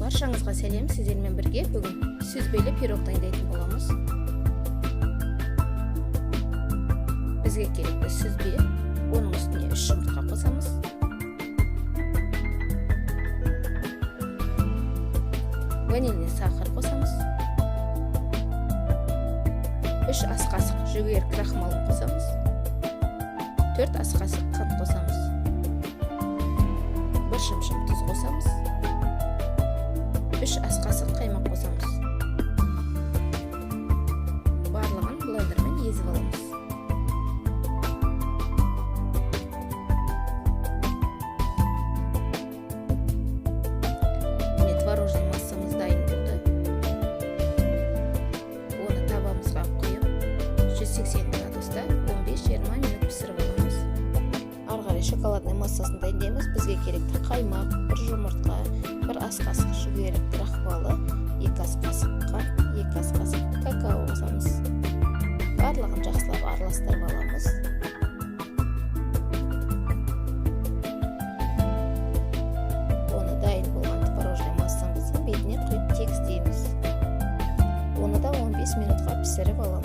Баршаңызға сәлем, сіздермен бірге бүгін сүзбелі пирог дайындайтын боламыз. Бізге керекті сүзбе, оның үстіне 3 жұмыртқа қосамыз. Ванильный сахар қосамыз. 3 ас қасық жүгері крахмалын қосамыз. 4 ас қасық қант қосамыз. 1 шымшым тұз қосамыз. 3 ас қасық қаймақ қосамыз. Барлығын блендермен езіп аламыз. Міне творожный массамыз дайын болды. Оны табамызға құйып, 180 градуста 15-20 минут пісіріп аламыз. Ары қарай шоколадный массасын дайындаймыз. Бізге керекті қаймақ, 1 жұмыртқа, 1 ас қасық жүгері крахмалы, 2 ас қасық қант, 2 ас қасық какао қосамыз. Барлығын жақсылап араластырып аламыз. Оны дайын болған творожный массамыздың бетіне құйып тегістейміз. Оны да 15 минутқа пісіріп аламыз.